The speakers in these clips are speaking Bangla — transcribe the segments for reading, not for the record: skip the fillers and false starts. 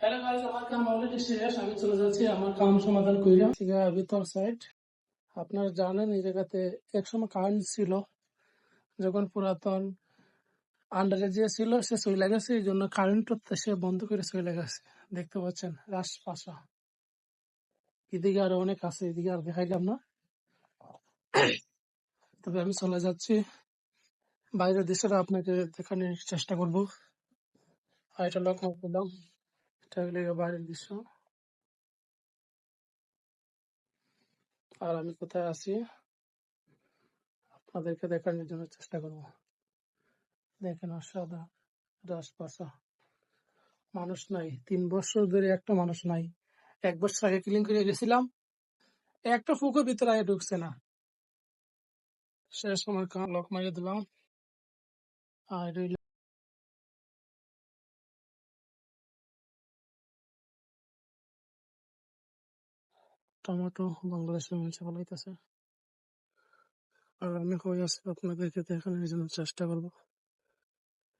হ্যালো গাইস, আমার কাম অলরেডি শেষ। আমি চলে যাচ্ছি আমার কাম সমাধান কইরা ভিতর সাইড। আপনারা জানেন এই জায়গাতে একসময় কারেন্ট ছিল, যখন পুরাতন আন্ডারে যে ছিল সে চলে গেছে, এই জন্য কারেন্ট সে বন্ধ করে চলে গেছে। দেখতে পাচ্ছেন রাজপাশা, এদিকে আরো অনেক আছে, এদিকে আর দেখাইলাম না। তবে আমি চলে যাচ্ছি, বাইরের দৃশ্যটা আপনাকে দেখানোর চেষ্টা করব। আর এটা লক মার দিলাম, এটা হলো বাইরের দৃশ্য। আর আমি কোথায় আছি আপনাদেরকে দেখানোর জন্য চেষ্টা করব। দেখেন অসাধারণ রাজপাশা, মানুষ নাই 3 বছর ধরে, একটা মানুষ নাই। 1 বছর আগে ক্লিন করে গেছিলাম, একটা ফুকো ভিতরে আগে ঢুকছে না। শেষ সময় লক মারিয়ে দিলাম। আর টমেটো বাংলাদেশের মানুষ বলাইতেছে, আর আমি হয়ে আছি আপনাদেরকে দেখানোর জন্য চেষ্টা করবো।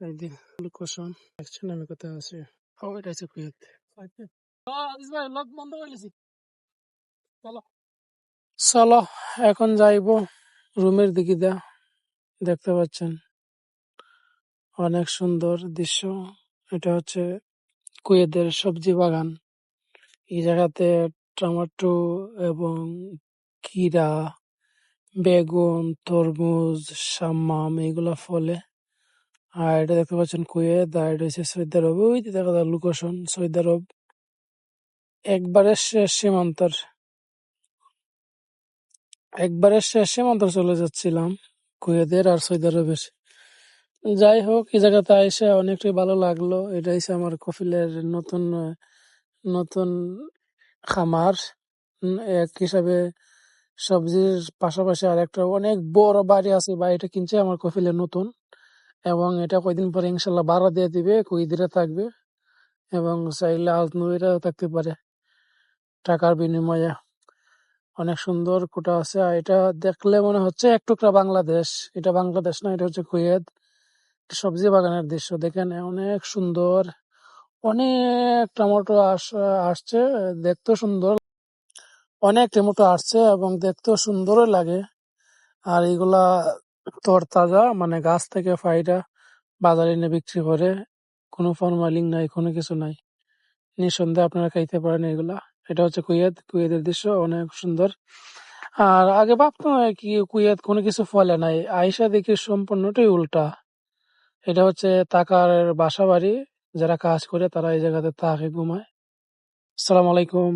এই দিন লোকেশন দেখছেন আমি কোথায় আছি। ও এটা হচ্ছে কুয়েত। লক বন্ধ করে গেছি। চলো চলো এখন যাইবো রুমের দিকে। দেখতে পাচ্ছেন অনেক সুন্দর দৃশ্য। এটা হচ্ছে কুয়েতের সবজি বাগান। এই জায়গাতে টমেটো এবং ক্ষীরা, বেগুন, তরমুজ, শাম্মাম এগুলা ফলে। আর এটা দেখতে পাচ্ছেন কুয়েত, আর এটা হচ্ছে সৌদি আরব। ওই যে দেখা যায় লোকেশন সৌদি আরব, একবারে শেষ সীমান্তর, চলে যাচ্ছিলাম কুয়েতের আর সৌদি আরবের। যাই হোক, এই জায়গাতে এসে অনেকটাই ভালো লাগলো। এটা হচ্ছে আমার কফিলের নতুন নতুন খামার। এক হিসাবে সবজির পাশাপাশি আর একটা অনেক বড় বাড়ি আছে। বাড়িটা কিনছে আমার কফিলের নতুন, এবং এটা কয়দিন পরে ইনশাল্লাহ ভাড়া দিয়ে দিবে, কুইদিরা থাকবে এবং চাইলে আজনুইরা থাকতে পারে টাকার বিনিময়ে। অনেক সুন্দর কোটা আছে। আর এটা দেখলে মনে হচ্ছে এক টুকরা বাংলাদেশ। এটা বাংলাদেশ না, এটা হচ্ছে কুয়েত। সবজি বাগানের দৃশ্য দেখেন, অনেক সুন্দর। অনেক টমেটো আসছে, দেখতেও সুন্দর। অনেক টমেটো আসছে এবং দেখতেও সুন্দরও লাগে। আর এগুলা তরতাজা, মানে গাছ থেকে ফাইডা বাজারে এনে বিক্রি করে। কোনো ফরমালিন নাই, কোনো কিছু নাই। নিঃসন্দেহে আপনারা খাইতে পারেন এগুলা। এটা হচ্ছে কুয়েতের দৃশ্য, অনেক সুন্দর। আর আগে ভাবতাম কি কুয়েত কোনো কিছু ফলে নাই, আইসা দেখি সম্পূর্ণটাই উল্টা। এটা হচ্ছে টাকার বাসা বাড়ি, যারা কাজ করে তারা এই জায়গাতে থাকে, ঘুমায়। আসসালামু আলাইকুম।